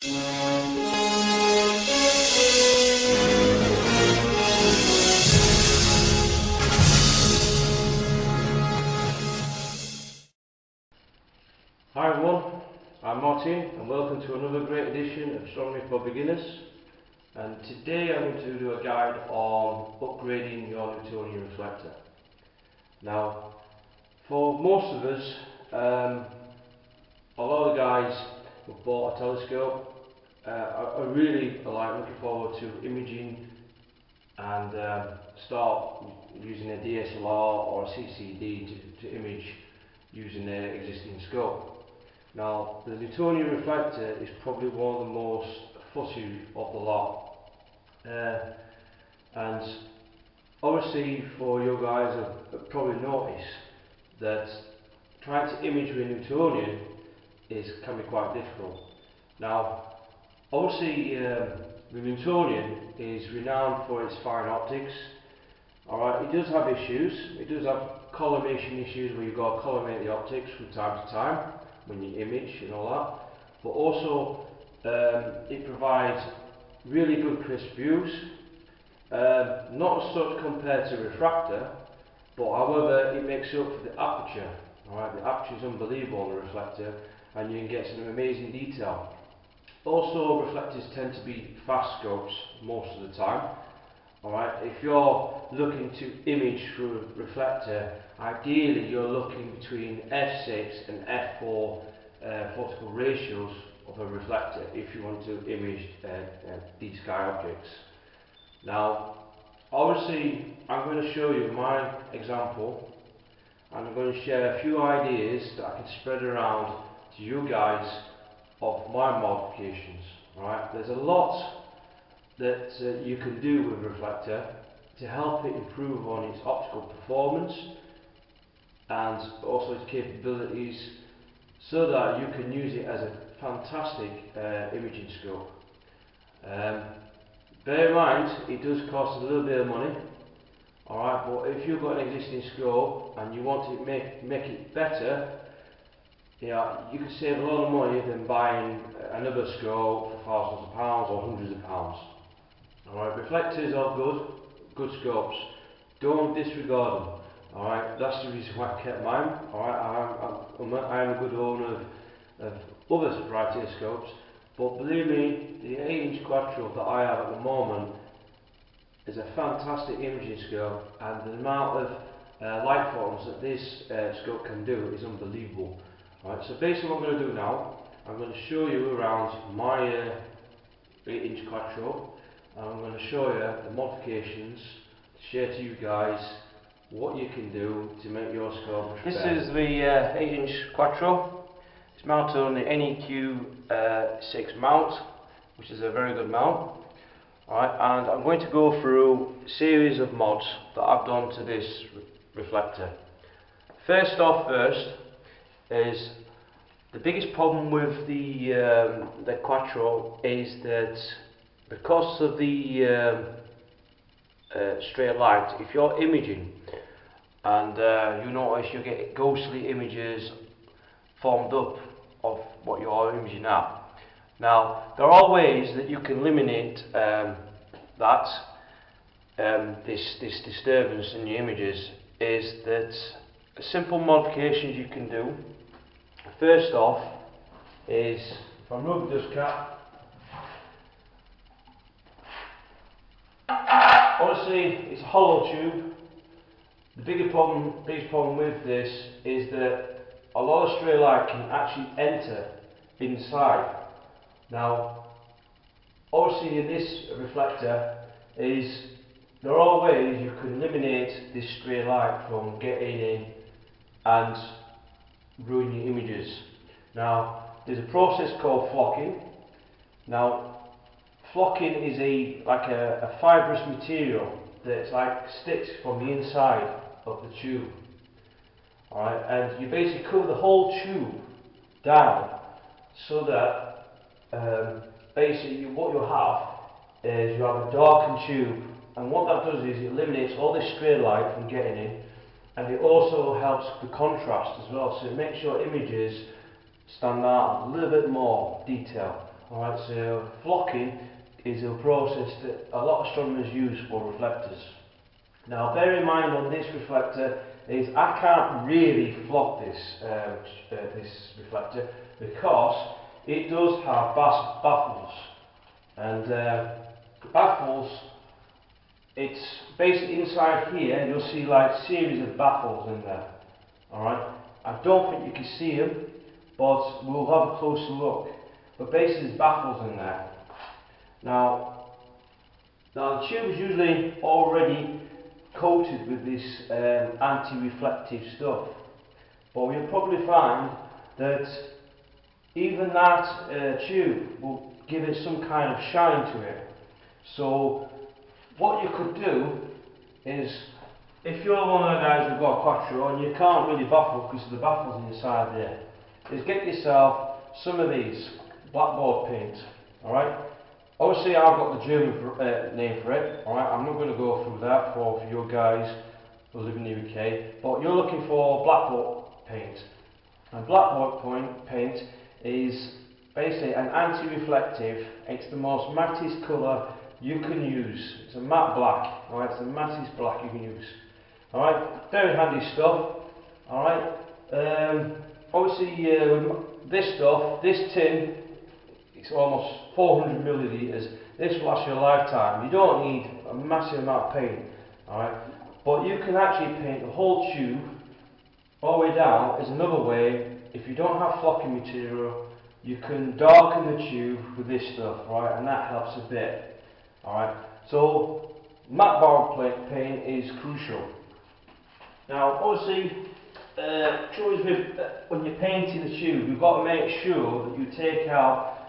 Hi everyone, I'm Martin and welcome to another great edition of Astronomy for Beginners. And today I'm going to do a guide on upgrading your Newtonian reflector. Now, for most of us, a lot of guys who've bought a telescope are really looking forward to imaging and start using a DSLR or a CCD to image using their existing scope. Now, the Newtonian reflector is probably one of the most fussy of the lot. And obviously for you guys have probably noticed that trying to image with Newtonian can be quite difficult. Now, obviously the Newtonian is renowned for its fine optics. Alright, it does have issues. It does have collimation issues where you've got to collimate the optics from time to time when you image and all that. But also it provides really good crisp views. Not as such compared to refractor, but however it makes up for the aperture. Alright, the aperture is unbelievable on the reflector and you can get some amazing detail. Also, reflectors tend to be fast scopes most of the time. Alright, if you're looking to image through a reflector, ideally you're looking between f6 and f4 photocal ratios of a reflector if you want to image deep sky objects. Now, obviously I'm going to show you my example and I'm going to share a few ideas that I can spread around to you guys of my modifications. Alright, there's a lot that you can do with a reflector to help it improve on its optical performance and also its capabilities so that you can use it as a fantastic imaging scope. Bear in mind it does cost a little bit of money, alright, but if you've got an existing scope and you want to make it better, you can save a lot of money than buying another scope for thousands of pounds or hundreds of pounds. Alright, reflectors are good scopes. Don't disregard them. Alright, that's the reason why I kept mine. Alright, I am a good owner of other variety of scopes, but believe me, the 8-inch Quattro that I have at the moment is a fantastic imaging scope, and the amount of light photons that this scope can do is unbelievable. Alright, so basically what I'm going to do now, I'm going to show you around my 8-inch Quattro. I'm going to show you the modifications, share to you guys what you can do to make your scope better. This is the 8-inch Quattro. It's mounted on the NEQ6 mount, which is a very good mount. Alright, and I'm going to go through a series of mods that I've done to this reflector. First is the biggest problem with the Quattro is that because of the straight light, if you're imaging and you notice you get ghostly images formed up of what you're imaging at. Now, there are ways that you can eliminate this disturbance in the images. Is that simple modifications you can do. First off is, if I remove the dust cap, obviously it's a hollow tube. The biggest problem with this is that a lot of stray light can actually enter inside. Now, obviously in this reflector there are ways you can eliminate this stray light from getting in and ruining your images. Now, there's a process called flocking. Now, flocking is like a fibrous material that sticks from the inside of the tube. Alright, and you basically cover the whole tube down so that basically what you'll have is you have a darkened tube, and what that does is it eliminates all this stray light from getting in, and it also helps the contrast as well, so it makes your images stand out a little bit more detail. Alright, so flocking is a process that a lot of astronomers use for reflectors. Now bear in mind on this reflector is I can't really flock this reflector because it does have baffles, and baffles, it's basically inside here you'll see like series of baffles in there. Alright, I don't think you can see them, but we'll have a closer look. But basically there's baffles in there. Now the tube is usually already coated with this anti-reflective stuff, but you'll probably find that even that tube will give it some kind of shine to it. So what you could do is, if you're one of the guys who've got a Quattro and you can't really baffle because of the baffles inside there, is get yourself some of these blackboard paint. Alright? Obviously I've got the German name for it. Alright, I'm not going to go through that for you guys who live in the UK, but you're looking for blackboard paint. And blackboard paint is basically an anti-reflective. It's the most mattest colour you can use. It's a matte black. Alright, it's the mattest black you can use. Alright, very handy stuff. Alright, obviously this stuff, this tin, it's almost 400 millilitres. This will last you a lifetime. You don't need a massive amount of paint. Alright, but you can actually paint the whole tube all the way down. Is another way. If you don't have flocking material, you can darken the tube with this stuff, right, and that helps a bit. Alright, so matte board paint is crucial. Now obviously, when you're painting the tube, you've got to make sure that you take out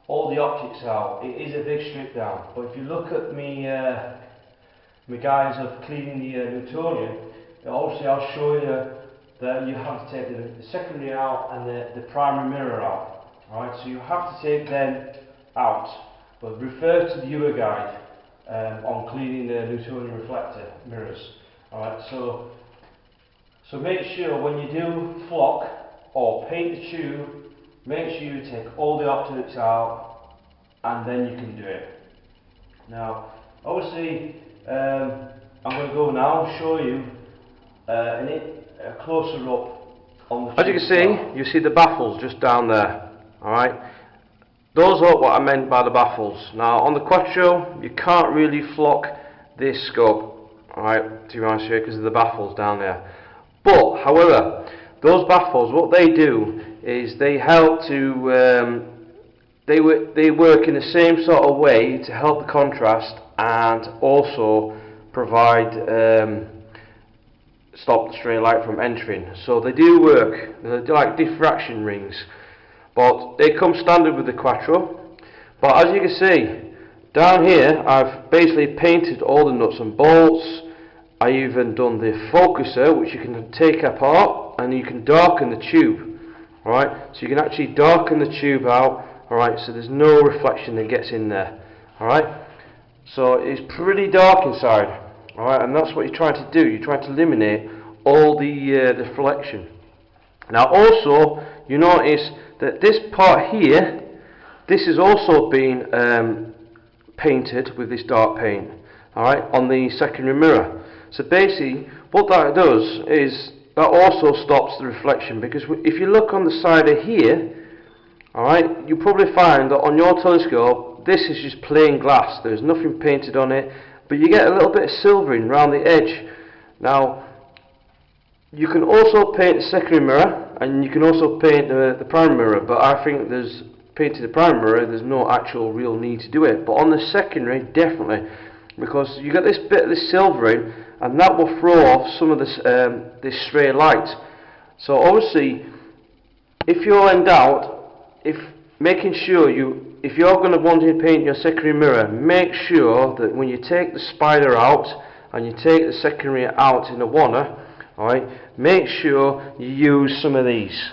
all the optics out. It is a big strip down, but if you look at my guys of cleaning the Newtonian, obviously I'll show you that you have to take the secondary out and the primary mirror out. Alright, so you have to take them out, but refer to the viewer guide on cleaning the Newtonian reflector mirrors. Alright, so make sure when you do flock or paint the tube, make sure you take all the optics out and then you can do it. Now obviously I'm going to go now and show you a closer up on the tube. As you can see, you see the baffles just down there. Alright, those are what I meant by the baffles. Now on the Quattro you can't really flock this scope, alright, to be honest with you, because of the baffles down there. But however, those baffles, what they do is they help to they work in the same sort of way to help the contrast and also provide stop the stray light from entering. So they do work. They're like diffraction rings, but they come standard with the Quattro. But as you can see down here, I've basically painted all the nuts and bolts. I even done the focuser, which you can take apart and you can darken the tube. Alright, so you can actually darken the tube out. Alright, so there's no reflection that gets in there. Alright, so it's pretty dark inside. Alright, and that's what you're trying to do. You're trying to eliminate all the reflection. Now also, you notice that this part here, this is also been painted with this dark paint. Alright, on the secondary mirror. So basically, what that does is that also stops the reflection, because if you look on the side of here, alright, you probably find that on your telescope this is just plain glass, there's nothing painted on it, but you get a little bit of silvering around the edge. Now you can also paint the secondary mirror and you can also paint the primary mirror, but I think there's painting the primary mirror, there's no actual real need to do it, but on the secondary definitely, because you get this bit of this silvering and that will throw off some of this stray light. So obviously, if you're in doubt, making sure if you're going to want to paint your secondary mirror, make sure that when you take the spider out and you take the secondary out in the wanner, alright, make sure you use some of these.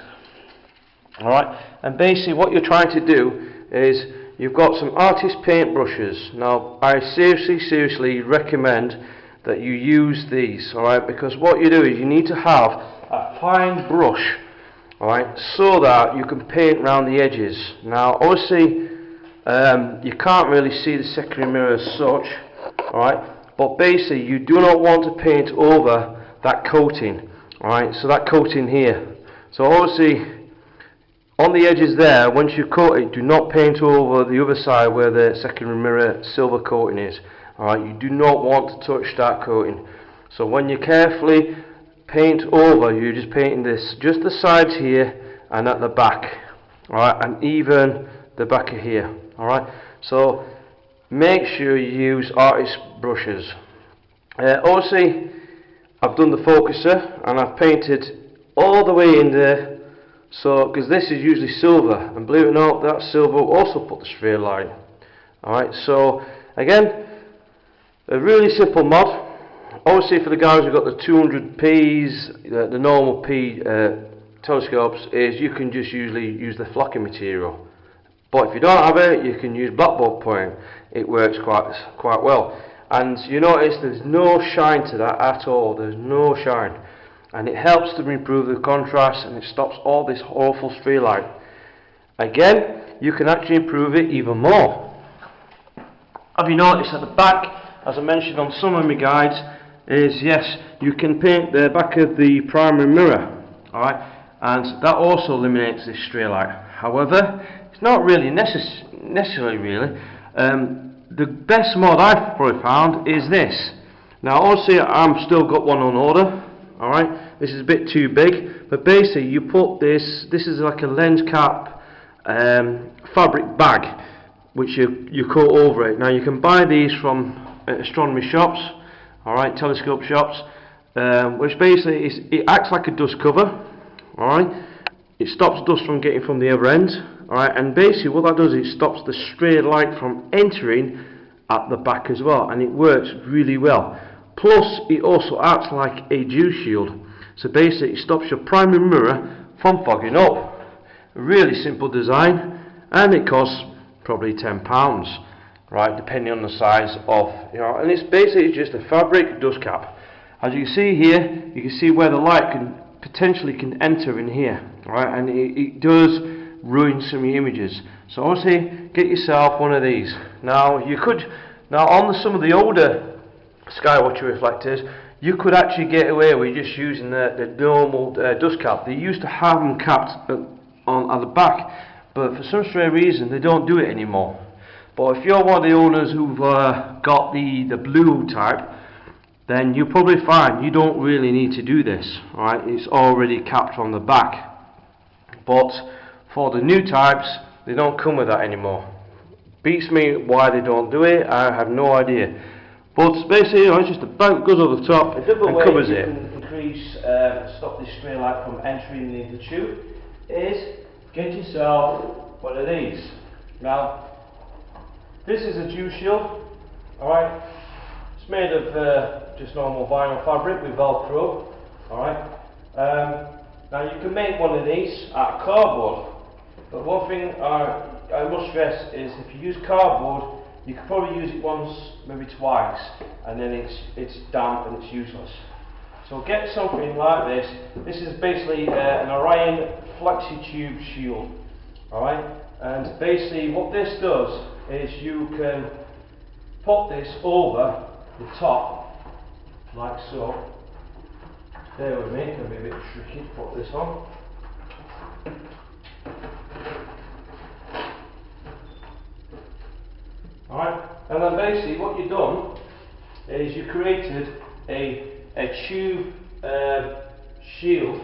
Alright, and basically what you're trying to do is you've got some artist paint brushes. Now I seriously recommend that you use these, alright, because what you do is you need to have a fine brush, alright, so that you can paint around the edges. Now obviously You can't really see the secondary mirror as such, alright, but basically you do not want to paint over that coating, alright, so that coating here. So obviously on the edges there, once you coat it, do not paint over the other side where the secondary mirror silver coating is. Alright, you do not want to touch that coating. So when you carefully paint over, you're just painting this, just the sides here and at the back. Alright, and even the back of here. Alright, so make sure you use artist brushes. Obviously, I've done the focuser and I've painted all the way in there. So, because this is usually silver, and believe it or not, that silver will also put the straight line. Alright, so again, a really simple mod. Obviously, for the guys who've got the 200Ps, the normal P telescopes, is you can just usually use the flocking material. But if you don't have it, you can use blackboard point. It works quite well. And you notice there's no shine to that at all. There's no shine. And it helps to improve the contrast, and it stops all this awful stray light. Again, you can actually improve it even more. Have you noticed at the back, as I mentioned on some of my guides, is yes, you can paint the back of the primary mirror, alright, and that also eliminates this stray light. However, it's not really necessary really. The best mod I've probably found is this. Now obviously I'm still got one on order, alright, this is a bit too big, but basically you put this is like a lens cap fabric bag which you coat over it. Now you can buy these from astronomy shops, alright, telescope shops, which basically it acts like a dust cover, alright, it stops dust from getting from the other end, alright, and basically what that does is it stops the stray light from entering at the back as well, and it works really well. Plus it also acts like a dew shield, so basically it stops your primary mirror from fogging up. A really simple design, and it costs probably £10, right, depending on the size of, and it's basically just a fabric dust cap. As you can see here, you can see where the light can potentially enter in here, right, and it does ruin some of your images. So obviously get yourself one of these. Now on some of the older Skywatcher reflectors, you could actually get away with just using the normal dust cap. They used to have them capped at the back, but for some strange reason they don't do it anymore. But if you're one of the owners who've got the blue type, then you'll probably find you don't really need to do this, right? It's already capped on the back. But for the new types, they don't come with that anymore. Beats me why they don't do it, I have no idea. But basically, it's just about goes over the top and covers it. Can increase, stop this stray light from entering the tube, is get yourself one of these. Now, this is a dew shield, alright. It's made of just normal vinyl fabric with Velcro, alright. Now you can make one of these out of cardboard, but one thing I must stress is if you use cardboard, you can probably use it once, maybe twice, and then it's damp and it's useless. So get something like this. This is basically an Orion FlexiTube shield, alright. And basically what this does is you can put this over the top, like so. Bear with me, it can be a bit tricky to put this on. Alright, and then basically what you've done is you created a tube shield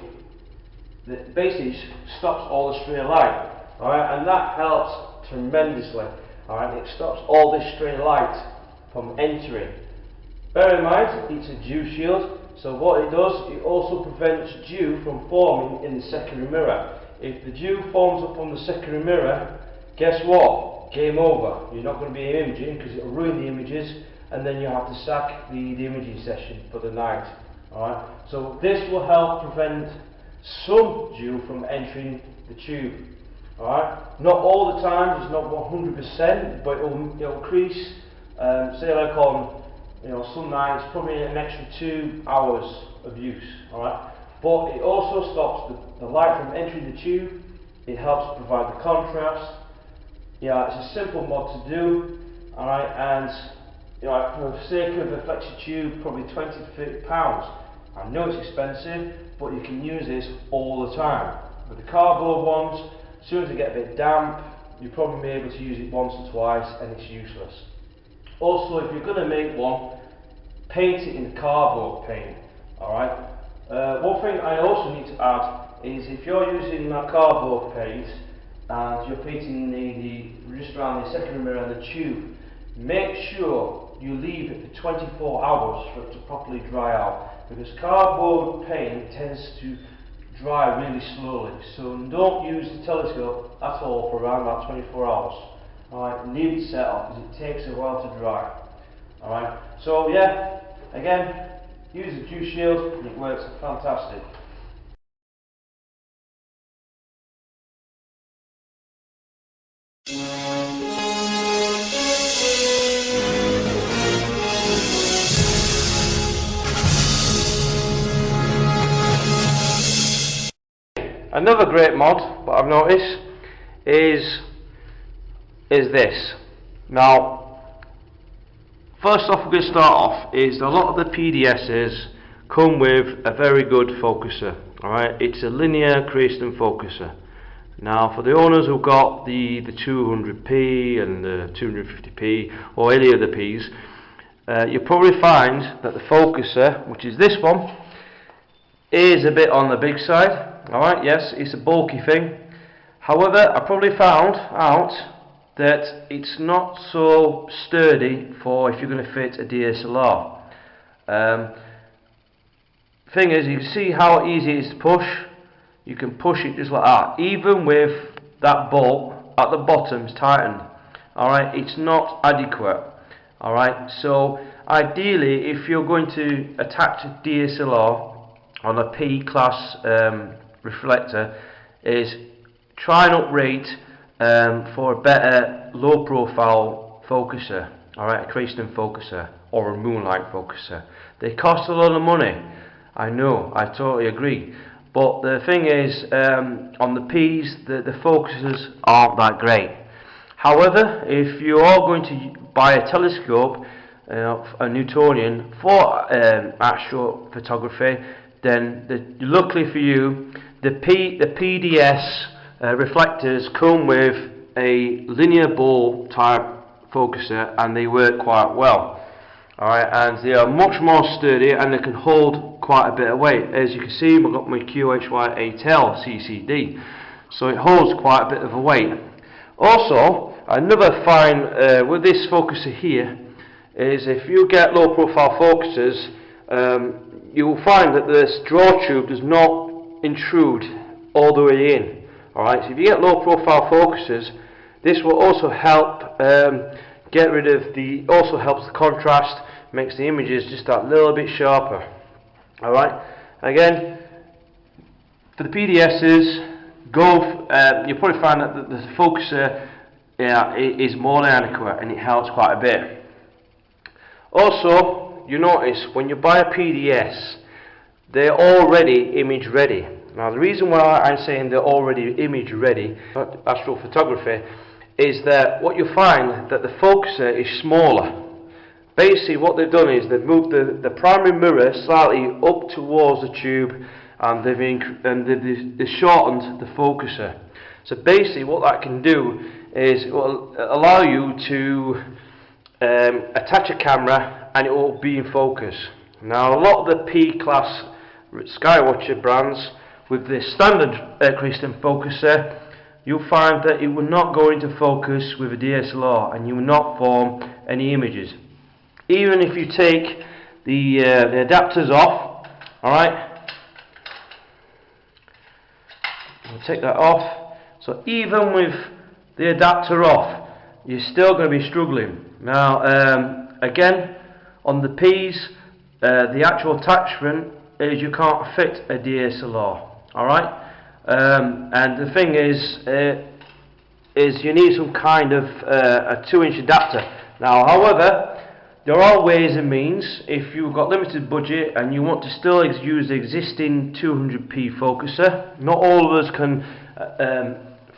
that basically stops all the stray light. Alright, and that helps tremendously. Alright, it stops all this stray light from entering. Bear in mind, it's a dew shield, so what it does, it also prevents dew from forming in the secondary mirror. If the dew forms up on the secondary mirror, guess what? Game over. You're not going to be imaging because it'll ruin the images, and then you have to sack the imaging session for the night. Alright, so this will help prevent some dew from entering the tube. Alright, not all the time, it's not 100%, but it'll increase, say like on some nights, probably an extra 2 hours of use. Alright, but it also stops the light from entering the tube, it helps provide the contrast, it's a simple mod to do, alright, and for the sake of a flexi tube, probably 20 to 30 pounds. I know it's expensive, but you can use this all the time. With the cardboard ones, as soon as they get a bit damp, you'll probably be able to use it once or twice and it's useless. Also, if you're going to make one, paint it in cardboard paint, alright? One thing I also need to add is if you're using that cardboard paint and you're painting just around the secondary mirror and the tube, make sure you leave it for 24 hours for it to properly dry out, because cardboard paint tends to dry really slowly, so don't use the telescope at all for around about 24 hours. Alright, leave it set off because it takes a while to dry. Alright, so yeah, again, use the Dew Shield and it works fantastic. Another great mod, but I've noticed, is this. Now, first off, we're going to start off is a lot of the PDSs come with a very good focuser. Alright, it's a linear Creaston focuser. Now, for the owners who've got the 200p and the 250p or any of the Ps, you'll probably find that the focuser, which is this one, is a bit on the big side. Alright, yes, it's a bulky thing. However, I probably found out that it's not so sturdy for if you're going to fit a DSLR. Thing is, you can see how easy it is to push. You can push it just like that. Even with that bolt at the bottom is tightened. Alright, it's not adequate. Alright, so ideally, if you're going to attach a DSLR on a P-class reflector, is try and uprate for a better low profile focuser, alright, a Creaston focuser or a Moonlight focuser. They cost a lot of money, I know, I totally agree, but the thing is, on the Ps, the focusers aren't that great. However, if you are going to buy a telescope, a Newtonian, for astrophotography, then luckily for you, the PDS reflectors come with a linear ball type focuser and they work quite well. Alright, and they are much more sturdy and they can hold quite a bit of weight. As you can see, I've got my QHY8L CCD, so it holds quite a bit of a weight. Also, another fine with this focuser here is if you get low profile focusers, you will find that this draw tube does not intrude all the way in. Alright, so if you get low profile focusers, this will also help get rid of also helps the contrast, makes the images just that little bit sharper. Alright, again, for the PDSs, you'll probably find that the focuser is more than adequate and it helps quite a bit. Also, you notice when you buy a PDS, they're already image ready. Now the reason why I'm saying they're already image ready, astrophotography, is that what you find that the focuser is smaller. Basically what they've done is they've moved the primary mirror slightly up towards the tube and they've shortened the focuser. So basically what that can do is it will allow you to attach a camera and it will be in focus. Now a lot of the P-class Skywatcher brands with the standard Creaston focuser, you'll find that it will not go into focus with a DSLR and you will not form any images. Even if you take the adapters off, alright, we'll take that off. So even with the adapter off, you're still going to be struggling. Now again, on the Ps, the actual attachment is you can't fit a DSLR. Alright, and the thing is you need some kind of a 2-inch adapter. Now however, there are ways and means. If you've got limited budget and you want to still use the existing 200p focuser, not all of us can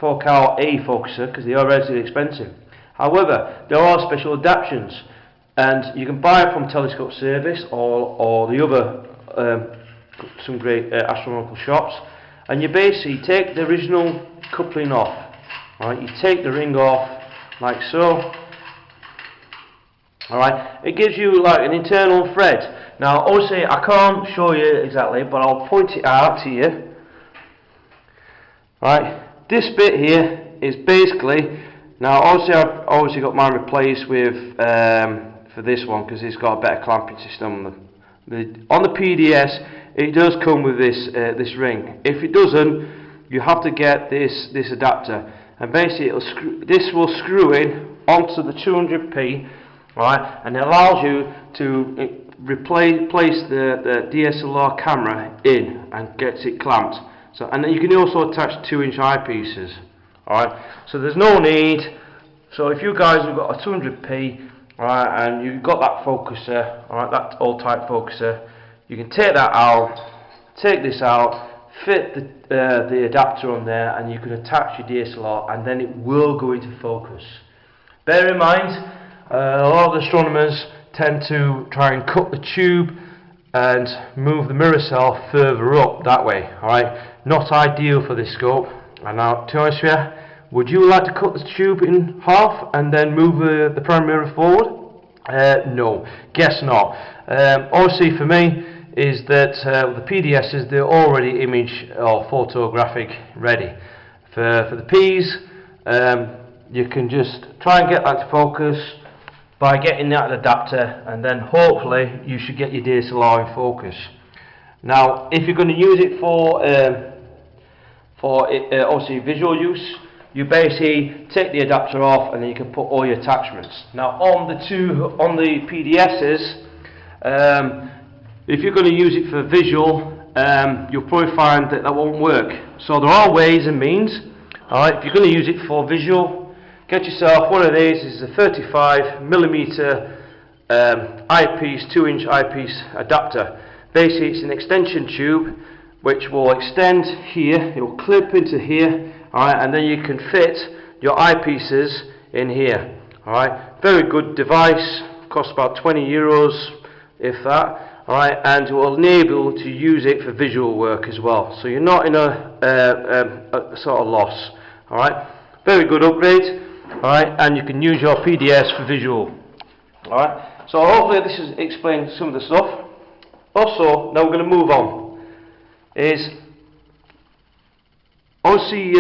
fork out a focuser because they are relatively expensive. However, there are special adaptations, and you can buy it from Telescope Service or the other some great astronomical shops, and you basically take the original coupling off. Alright, you take the ring off like so. Alright, it gives you like an internal thread. Now obviously I can't show you exactly, but I'll point it out to you. Alright, this bit here is basically, now obviously I've obviously got mine replaced with for this one because it's got a better clamping system. On the PDS it does come with this this ring. If it doesn't, you have to get this adapter, and basically this will screw in onto the 200p, right, and it allows you to place the DSLR camera in and gets it clamped. So, and then you can also attach 2-inch eyepieces. Alright, so there's no need. So if you guys have got a 200p, alright, and you've got that focuser, alright, that old type focuser, you can take that out, take this out, fit the adapter on there, and you can attach your DSLR, and then it will go into focus. Bear in mind, a lot of astronomers tend to try and cut the tube and move the mirror cell further up that way. Alright, not ideal for this scope. And now, to be honest with you, would you like to cut the tube in half and then move the prime mirror forward? No, guess not. Obviously for me is that the PDSs, they're already image or photographic ready. For the Ps, you can just try and get that to focus by getting that adapter, and then hopefully you should get your DSLR in focus. Now if you're going to use it for obviously visual use, you basically take the adapter off and then you can put all your attachments. Now on the PDSs, if you're going to use it for visual, you'll probably find that won't work. So there are ways and means. Alright, if you're going to use it for visual, get yourself one of these. This is a 35mm eyepiece, 2-inch eyepiece adapter. Basically it's an extension tube which will extend here, it will clip into here, alright, and then you can fit your eyepieces in here. Alright, very good device, costs about €20 if that. Alright, and it will enable you to use it for visual work as well, so you're not in a sort of loss. Alright, very good upgrade. Alright, and you can use your PDS for visual. Alright, so hopefully this has explained some of the stuff. Also, now we're going to move on. Is obviously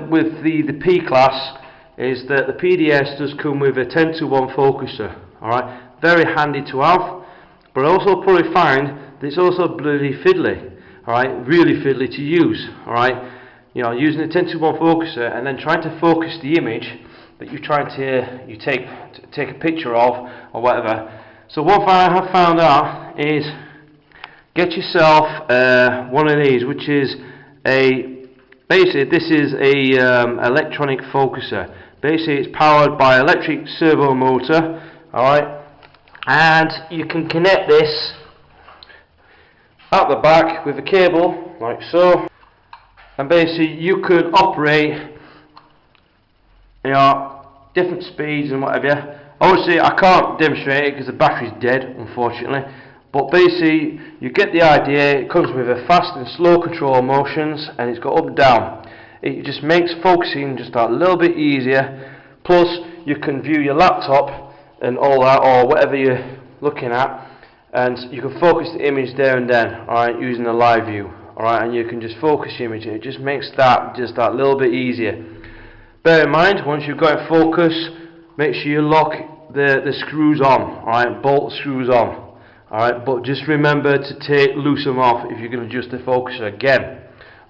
with the P class, is that the PDS does come with a 10:1 focuser. Alright, very handy to have, but also probably find that it's also bloody fiddly. Alright, really fiddly to use. Alright, you know, using a 10:1 focuser and then trying to focus the image that you're trying to take a picture of or whatever. So one thing I have found out is get yourself one of these, which is basically this is a electronic focuser. Basically it's powered by electric servo motor, alright, and you can connect this at the back with a cable like so, and basically you can operate, you know, different speeds and whatever. Obviously I can't demonstrate it because the battery's dead, unfortunately. But basically, you get the idea. It comes with a fast and slow control motions, and it's got up and down. It just makes focusing just a little bit easier. Plus, you can view your laptop and all that, or whatever you're looking at, and you can focus the image there and then, alright, using a live view, alright, and you can just focus the image. It just makes that just that little bit easier. Bear in mind, once you've got it focused, make sure you lock the screws on, alright, bolt screws on. Alright, but just remember to loose them off if you're going to adjust the focuser again.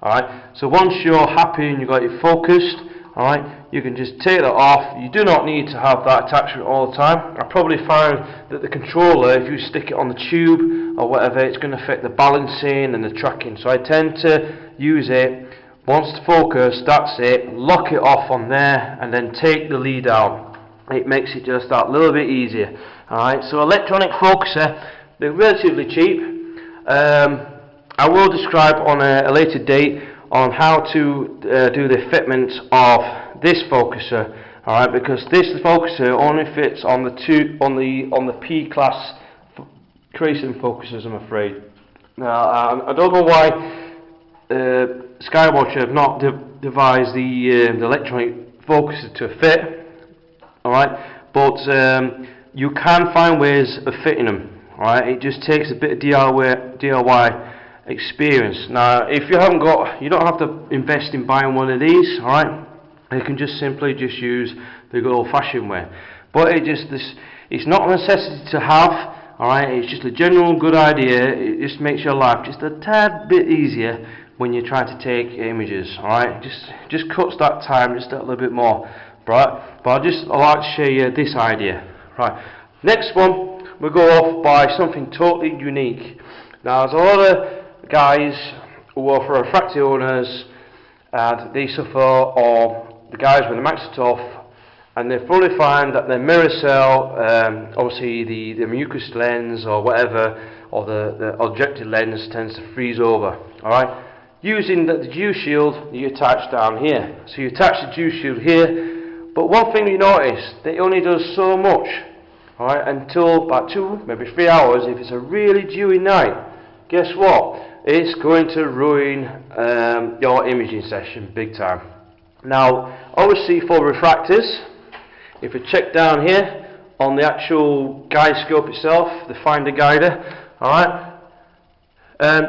Alright, so once you're happy and you've got it focused, alright, you can just take that off. You do not need to have that attachment all the time. I probably find that the controller, if you stick it on the tube or whatever, it's going to affect the balancing and the tracking. So I tend to use it, once it's focused, that's it, lock it off on there and then take the lead out. It makes it just that little bit easier. Alright, so electronic focuser, they're relatively cheap. I will describe on a later date on how to do the fitment of this focuser. Alright, because this focuser only fits on the P class Creason focusers, I'm afraid. Now I don't know why Skywatcher have not devised the electronic focuser to fit. Alright, but you can find ways of fitting them. Alright, it just takes a bit of DIY experience. Now, if you haven't got, you don't have to invest in buying one of these. Alright, you can just simply use the good old-fashioned way. But it's not a necessity to have. Alright, it's just a general good idea. It just makes your life just a tad bit easier when you're trying to take images. Alright, just cuts that time just a little bit more. Right, but I'd like to share you this idea. Right, next one, we'll go off by something totally unique. Now, there's a lot of guys who are for refractor owners, and they suffer, or the guys with the maxed off, and they probably find that their mirror cell, obviously the mucus lens or whatever, or the objective lens tends to freeze over. Alright, using the dew shield you attach down here. So you attach the dew shield here, but one thing you notice, that it only does so much. Alright, until about 2, maybe 3 hours. If it's a really dewy night, guess what? It's going to ruin your imaging session big time. Now, obviously for refractors, if you check down here on the actual guide scope itself, the finder guider, alright,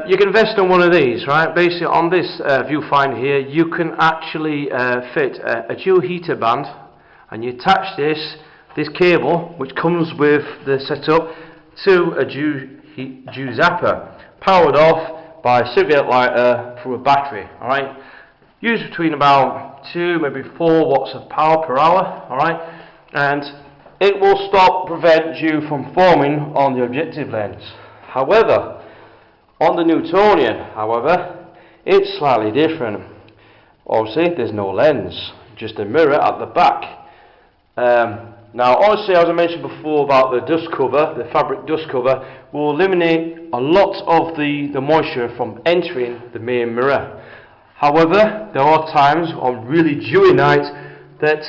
you can invest in one of these, right? Basically on this viewfinder here, you can actually fit a dual heater band, and you attach this cable, which comes with the setup, to a dew zapper, powered off by a cigarette lighter through a battery. Alright, use between about 2, maybe 4 watts of power per hour. Alright, and it will prevent dew from forming on the objective lens. However, on the Newtonian, it's slightly different. Obviously, there's no lens, just a mirror at the back. Now, obviously, as I mentioned before about the dust cover, the fabric dust cover will eliminate a lot of the moisture from entering the main mirror. However, there are times on really dewy nights that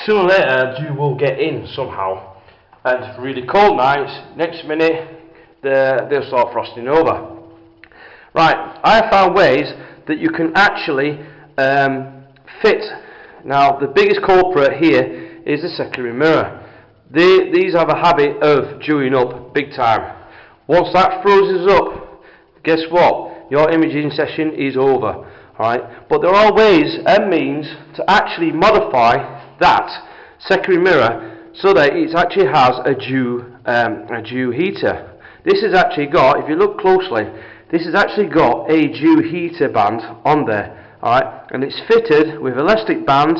sooner or later dew will get in somehow. And really cold nights, next minute they'll start frosting over. Right, I found ways that you can actually fit. Now, the biggest culprit here is the secondary mirror. These have a habit of dewing up big time. Once that freezes up, guess what? Your imaging session is over. Alright, but there are ways and means to actually modify that secondary mirror so that it actually has a dew heater. This has actually got, if you look closely, this has actually got a dew heater band on there. Alright, and it's fitted with elastic band.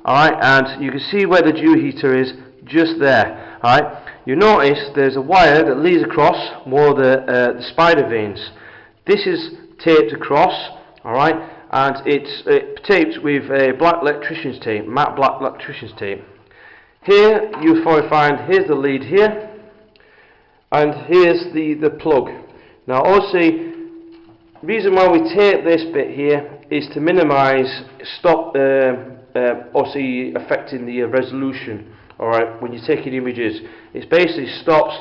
Alright, and you can see where the dew heater is just there. Alright, you notice there's a wire that leads across more of the spider veins. This is taped across, alright, and it's taped with a black electrician's tape, matte black electrician's tape. Here you'll probably find, here's the lead here, and here's the plug. Now obviously, the reason why we tape this bit here is to minimise, obviously affecting the resolution. Alright, when you're taking images, it basically stops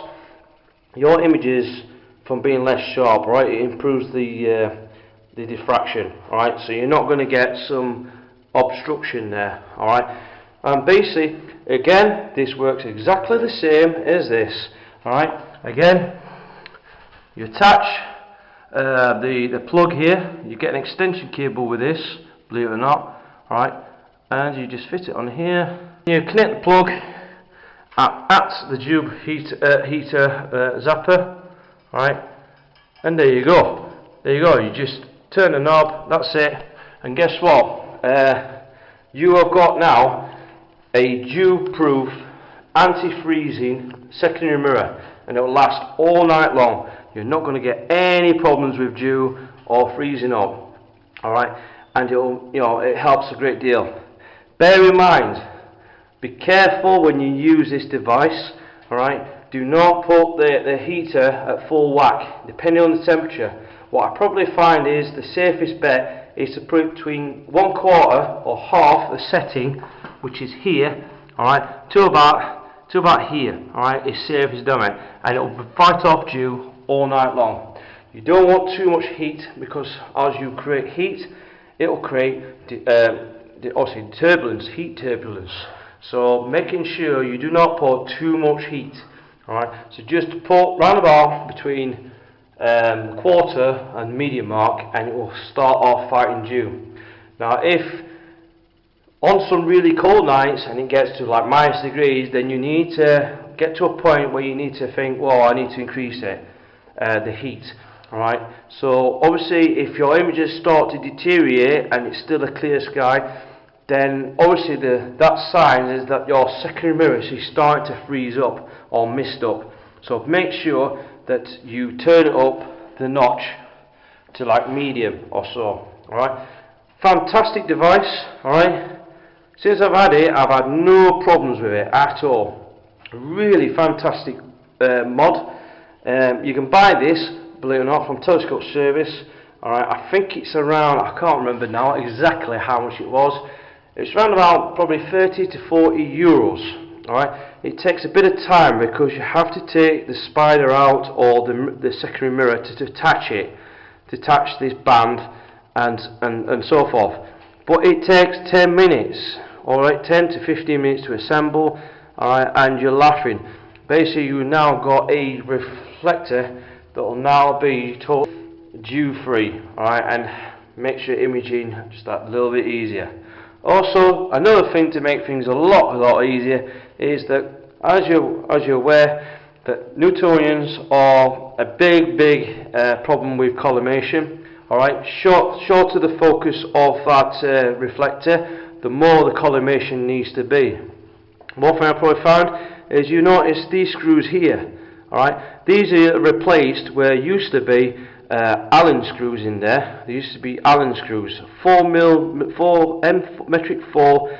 your images from being less sharp. Alright, it improves the diffraction. Alright, so you're not going to get some obstruction there. Alright, and basically, again, this works exactly the same as this. Alright, again, you attach the plug here. You get an extension cable with this, believe it or not. Alright, and you just fit it on here. You connect the plug at the dew heater zapper, right? And there you go. There you go. You just turn the knob. That's it. And guess what? You have got now a dew-proof, anti-freezing secondary mirror, and it will last all night long. You're not going to get any problems with dew or freezing up. All right, and it helps a great deal. Bear in mind, be careful when you use this device. Alright, do not put the heater at full whack, depending on the temperature. What I probably find is the safest bet is to put between 1/4 or half the setting, which is here, alright, to about here, alright, is safe as done, and it will fight off dew all night long. You don't want too much heat, because as you create heat, it will create obviously turbulence, heat turbulence. So making sure you do not put too much heat. Alright, so just put round about between 1/4 and medium mark, and it will start off fighting dew. Now if on some really cold nights and it gets to like -degrees, then you need to get to a point where you need to think, well, I need to increase it, the heat. Alright, so obviously if your images start to deteriorate and it's still a clear sky, then obviously that sign is that your secondary mirror is starting to freeze up or mist up. So make sure that you turn it up the notch to like medium or so. Alright, fantastic device. Alright, since I've had it, I've had no problems with it at all. Really fantastic mod. You can buy this, believe it or not, from Telescope Service. Alright, I think it's around, I can't remember now exactly how much it was. It's around about probably 30 to 40 euros. Alright, it takes a bit of time because you have to take the spider out, or the secondary mirror, to attach it, to attach this band and so forth. But it takes 10 minutes, alright, 10 to 15 minutes to assemble. Alright, and you're laughing. Basically, you now got a reflector that will now be totally dew free. Alright, and makes your imaging just that little bit easier. Also, another thing to make things a lot easier is that, as you're aware, that Newtonians are a big problem with collimation. Alright, shorter the focus of that reflector, the more the collimation needs to be. One thing I probably found is, you notice these screws here. Alright, these are replaced where used to be Allen screws in there. There used to be Allen screws, 4 metric 4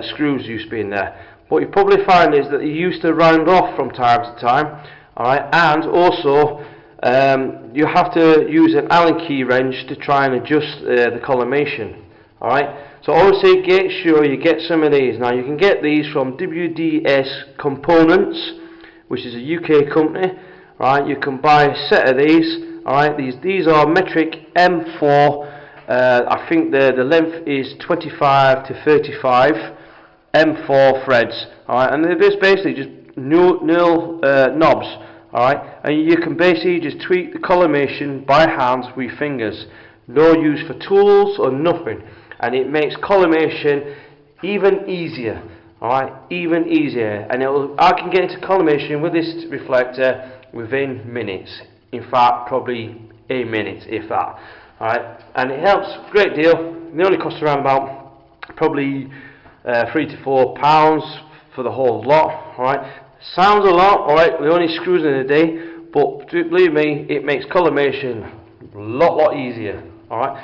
screws used to be in there. What you probably find is that you used to round off from time to time. Alright, and also you have to use an Allen key wrench to try and adjust the collimation. Alright, so obviously get sure you get some of these. Now you can get these from WDS Components, which is a UK company. Right, you can buy a set of these. Alright, these are metric M4. I think the length is 25 to 35 M4 threads. Alright, and they're just basically just nil knobs. Alright, and you can basically just tweak the collimation by hand with your fingers. No use for tools or nothing, and it makes collimation even easier. Alright, even easier, and I can get into collimation with this reflector within minutes. In fact, probably a minute, if that. Alright, and it helps a great deal. They only cost around about probably £3 to £4 for the whole lot. Alright, sounds a lot. Alright, the only screws in a day, but believe me, it makes collimation a lot easier. Alright,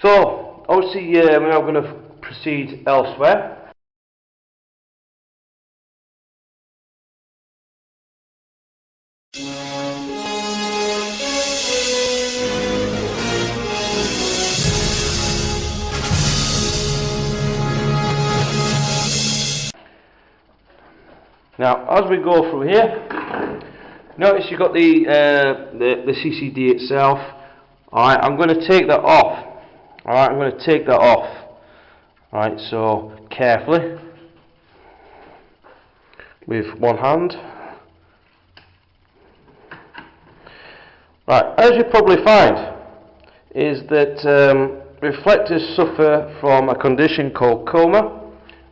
so obviously we're now going to proceed elsewhere. Now, as we go through here, notice you've got the CCD itself. Alright, I'm going to take that off. Alright, I'm going to take that off. Alright, so carefully with one hand. Right, as you probably find, is that reflectors suffer from a condition called coma.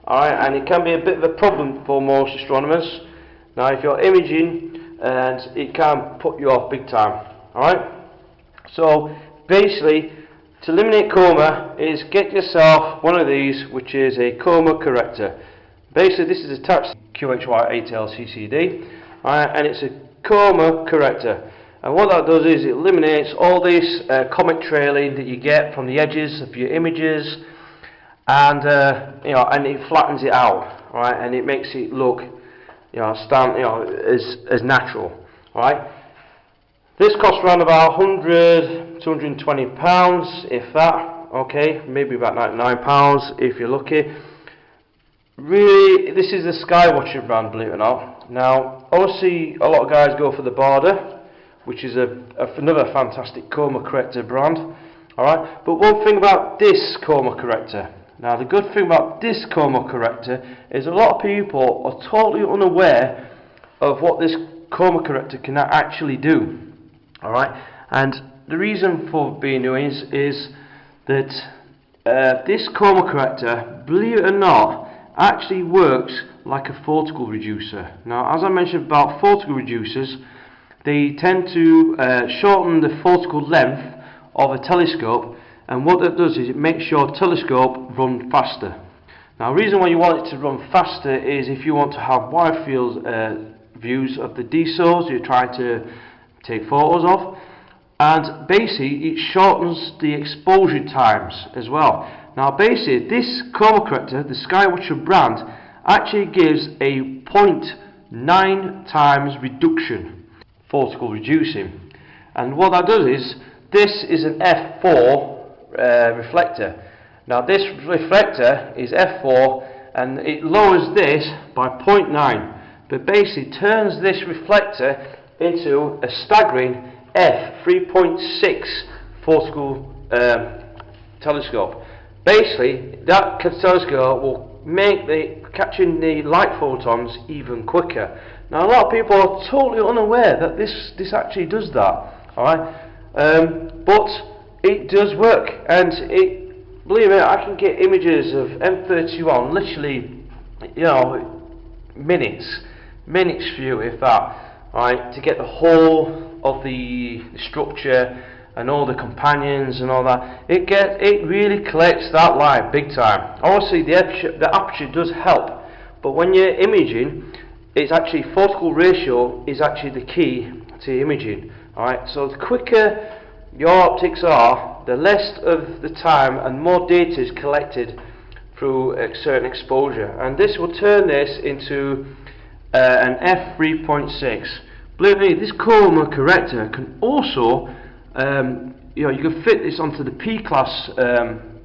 Alright, and it can be a bit of a problem for most astronomers. Now, if you're imaging, and it can put you off big time. Alright, so basically, to eliminate coma is get yourself one of these, which is a coma corrector. Basically, this is attached to QHY8L CCD, and it's a coma corrector. And what that does is it eliminates all this comet trailing that you get from the edges of your images, and and it flattens it out, right? And it makes it look, as natural, right? This costs around about £100 to £120, if that. okay, maybe about £99 if you're lucky. Really, this is the Skywatcher brand, believe it or not. Now, obviously, a lot of guys go for the Border, which is another fantastic coma corrector brand. Alright, but one thing about this coma corrector. Now, the good thing about this coma corrector is a lot of people are totally unaware of what this coma corrector can actually do. Alright, and the reason for being doing is that this coma corrector, believe it or not, actually works like a follicle reducer. Now, as I mentioned about follicle reducers, they tend to shorten the follicle length of a telescope, and what that does is it makes your telescope run faster. Now, the reason why you want it to run faster is if you want to have wide field views of the DSOs you're trying to take photos of, and basically it shortens the exposure times as well. Now, basically this coma corrector, the Skywatcher brand, actually gives a 0.9 times reduction, follicle reducing, and what that does is, this is an f4 reflector. Now, this reflector is f4 and it lowers this by 0.9, but basically turns this reflector into a staggering f3.6 follicle telescope. Basically, that telescope will make catching the light photons even quicker. Now, a lot of people are totally unaware that this actually does that. All right. But it does work, and believe me, I can get images of M31 literally, you know, minutes for you, if that, right, to get the whole of the structure and all the companions and all that. It really collects that light big time. Obviously, the aperture does help, but when you're imaging, it's actually follicle ratio is actually the key to imaging. Alright, so the quicker your optics are, the less of the time and more data is collected through a certain exposure, and this will turn this into an f3.6. Believe me, this coma corrector can also, you can fit this onto the P-class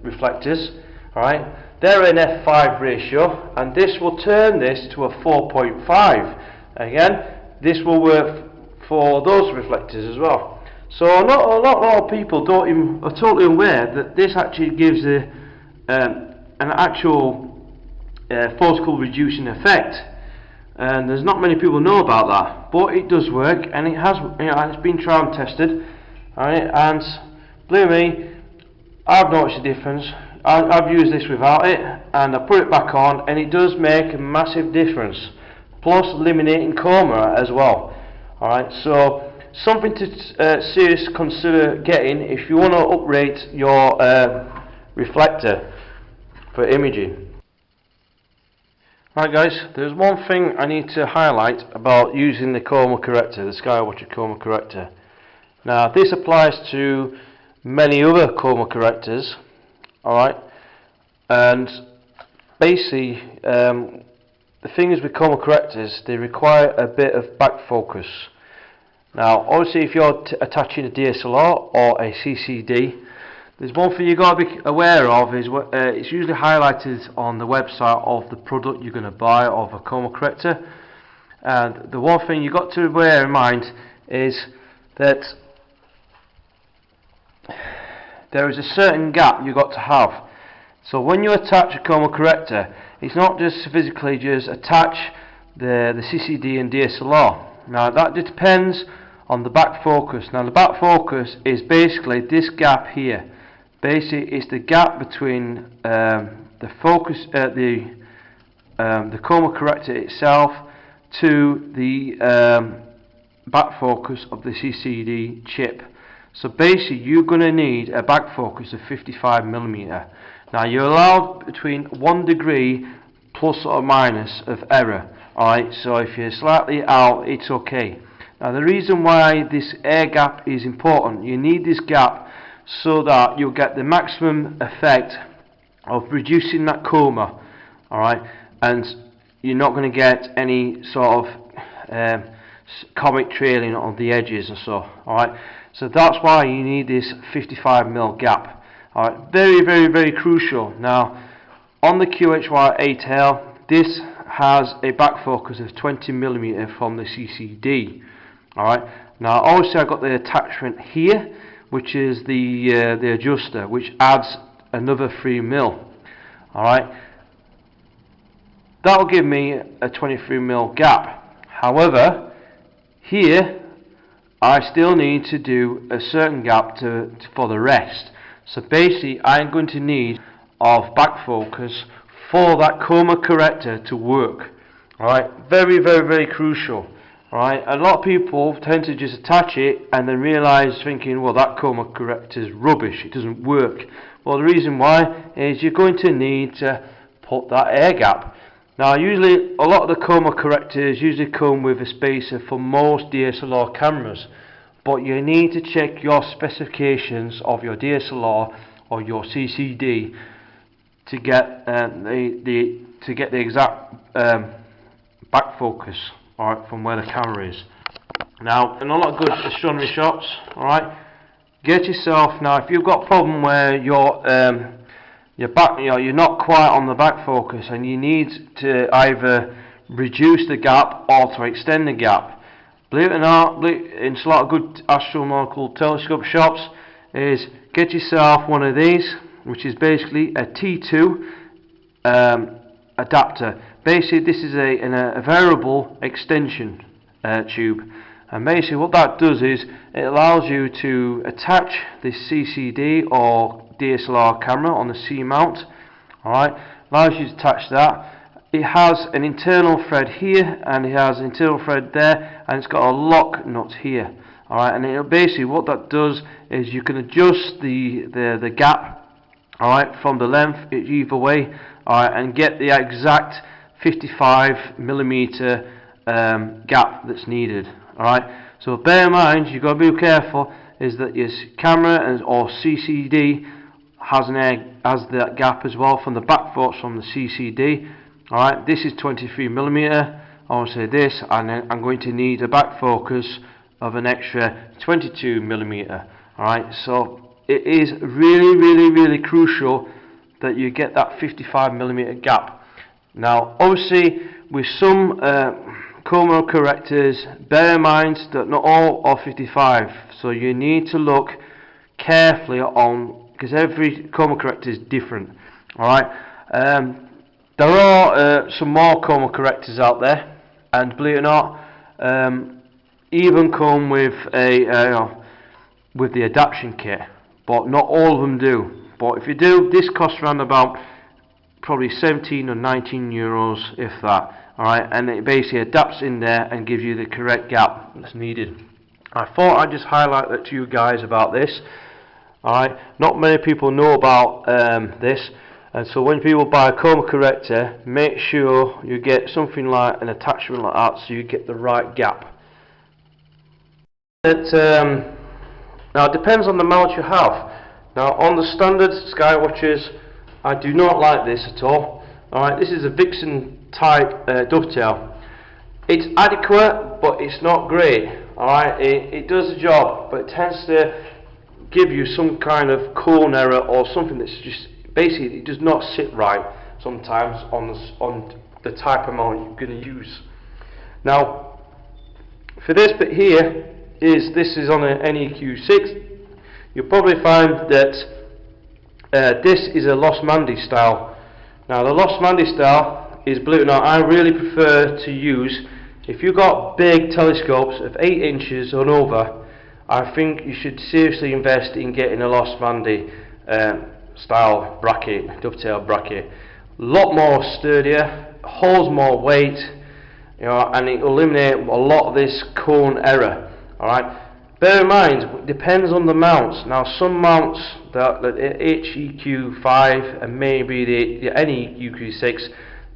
reflectors. Alright, they're an f5 ratio, and this will turn this to a 4.5. Again, this will work for those reflectors as well. So a lot of people are totally aware that this actually gives an actual follicle reducing effect, and there's not many people know about that, but it does work, and it has, it's been tried and tested. Alright, and believe me, I've noticed a difference. I've used this without it, and I put it back on, and it does make a massive difference, plus eliminating coma as well. Alright, so something to seriously consider getting if you want to uprate your reflector for imaging. Right guys, there's one thing I need to highlight about using the coma corrector, the Skywatcher coma corrector. Now, this applies to many other coma correctors, alright, and basically the thing is with coma correctors, they require a bit of back focus. Now, obviously, if you're attaching a DSLR or a CCD, there's one thing you've got to be aware of is it's usually highlighted on the website of the product you're going to buy of a coma corrector. And the one thing you've got to bear in mind is that there is a certain gap you've got to have. So when you attach a coma corrector, it's not just physically just attach the CCD and DSLR. Now, that depends on the back focus. Now, the back focus is basically this gap here. Basically, it's the gap between the focus, the coma corrector itself to the back focus of the CCD chip. So basically, you're going to need a back focus of 55mm. Now, you're allowed between 1 degree plus or minus of error. Alright, so if you're slightly out, it's okay. Now, the reason why this air gap is important, you need this gap so that you'll get the maximum effect of reducing that coma. Alright, and you're not going to get any sort of comic trailing on the edges or so. Alright, so that's why you need this 55mm gap. Alright, very crucial. Now, on the QHY8L, this has a back focus of 20mm from the CCD. Alright, now obviously I've got the attachment here, which is the adjuster, which adds another 3mm. Alright, that will give me a 23mm gap. However, here I still need to do a certain gap for the rest. So basically I'm going to need of back focus for that chroma corrector to work. Alright, very crucial. Alright, a lot of people tend to just attach it and then realise, thinking, well, that chroma corrector is rubbish, it doesn't work. Well, the reason why is you're going to need to put that air gap. Now, usually a lot of the chroma correctors usually come with a spacer for most DSLR cameras, but you need to check your specifications of your DSLR or your CCD to get the exact back focus, alright, from where the camera is. Now, in a lot of good astronomy shots, alright, get yourself, now if you've got a problem where you're not quite on the back focus and you need to either reduce the gap or to extend the gap, believe it or not, in a lot of good astronomical telescope shops, is get yourself one of these, which is basically a T2 adapter. Basically, this is a variable extension tube, and basically what that does is it allows you to attach this CCD or DSLR camera on the C mount. Alright, allows you to attach that. It has an internal thread here and it has an internal thread there, and it's got a lock nut here. Alright, and basically what that does is you can adjust the gap, alright, from the length either way, alright, and get the exact 55mm gap that's needed. Alright, so bear in mind, you've got to be careful, is that your camera or CCD has that gap as well from the back focus from the CCD. Alright, this is 23mm. I want to say this, and then I'm going to need a back focus of an extra 22mm. Alright, so it is really crucial that you get that 55mm gap. Now, obviously, with some chroma correctors, bear in mind that not all are 55, so you need to look carefully on, because every chroma corrector is different. Alright, there are some more chroma correctors out there, and believe it or not, even come with with the adaptation kit, but not all of them do. But if you do, this costs around about probably 17 or 19 euros, if that. Alright, and it basically adapts in there and gives you the correct gap that's needed. I thought I'd just highlight that to you guys about this. Alright, not many people know about this, and so when people buy a chroma corrector, make sure you get something like an attachment like that so you get the right gap. Now it depends on the mount you have. Now on the standard Skywatchers, I do not like this at all. Alright, this is a Vixen type dovetail. It's adequate, but it's not great. Alright, it does the job, but it tends to give you some kind of cone error or something that's just basically it does not sit right sometimes on the type of mount you're going to use. Now, for this bit here, this is on an NEQ6. You'll probably find that this is a Lost Mandy style. Now the Lost Mandy style is, believe it or not, I really prefer to use, if you've got big telescopes of 8 inches and over, I think you should seriously invest in getting a Lost Mandy style bracket, dovetail bracket. A lot more sturdier, holds more weight, you know, and it will eliminate a lot of this cone error. Alright, bear in mind, it depends on the mounts. Now some mounts, the HEQ5 and maybe the NEQ6,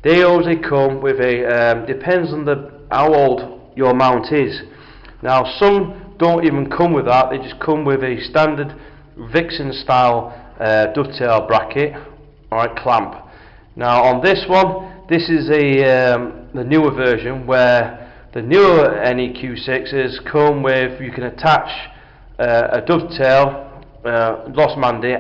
they always come with a, depends on how old your mount is. Now some don't even come with that, they just come with a standard Vixen style dovetail bracket, alright, clamp. Now on this one, this is the newer version, where the newer NEQ6s come with, you can attach a dovetail Lost Mandy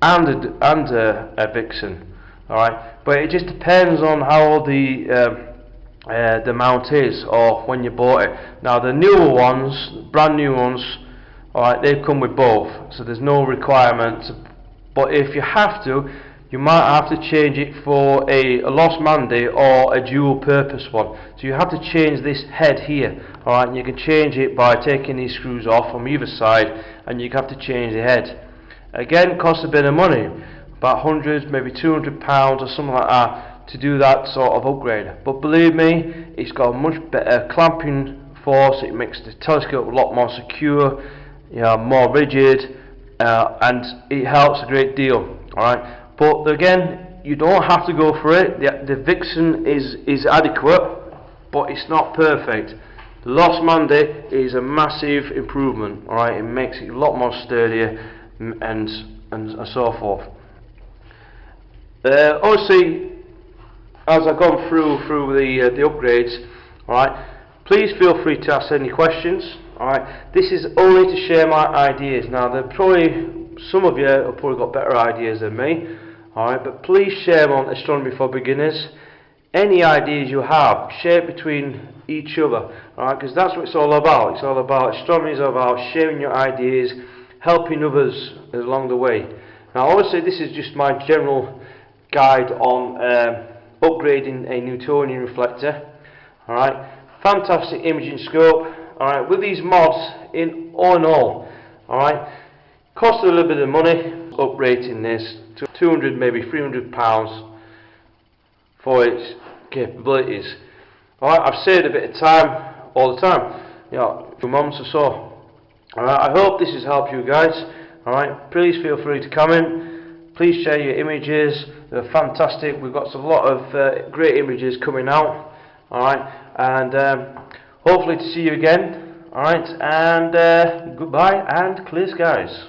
and a Vixen. Alright, but it just depends on how the mount is, or when you bought it. Now the newer ones, brand new ones, alright, they come with both, so there's no requirement. But if you have to, you might have to change it for a Lost Mandy or a dual purpose one. So you have to change this head here, alright, and you can change it by taking these screws off from either side, and you have to change the head. Again, costs a bit of money, about 100, maybe 200 pounds or something like that to do that sort of upgrade. But believe me, it's got a much better clamping force. It makes the telescope a lot more secure, you know, more rigid, and it helps a great deal. Alright, but again, you don't have to go for it. The Vixen is adequate, but it's not perfect. The Lost Mandy is a massive improvement. Alright, it makes it a lot more sturdier and so forth. Obviously, as I've gone through the upgrades, alright, please feel free to ask any questions. Alright, this is only to share my ideas. Now, some of you have probably got better ideas than me. Alright, but please share on Astronomy for Beginners. Any ideas you have, share it between each other. Alright, because that's what it's all about. It's all about astronomy. Is all about sharing your ideas, helping others along the way. Now, obviously, this is just my general guide on upgrading a Newtonian reflector. Alright, fantastic imaging scope. Alright, with these mods in all, alright, cost a little bit of money upgrading this to 200, maybe 300 pounds for its capabilities. Alright, I've saved a bit of time all the time, you know, 2 months or so. Alright, I hope this has helped you guys. Alright, please feel free to comment. Please share your images. They're fantastic. We've got a lot of great images coming out. Alright, and hopefully to see you again. Alright, and goodbye and clear skies.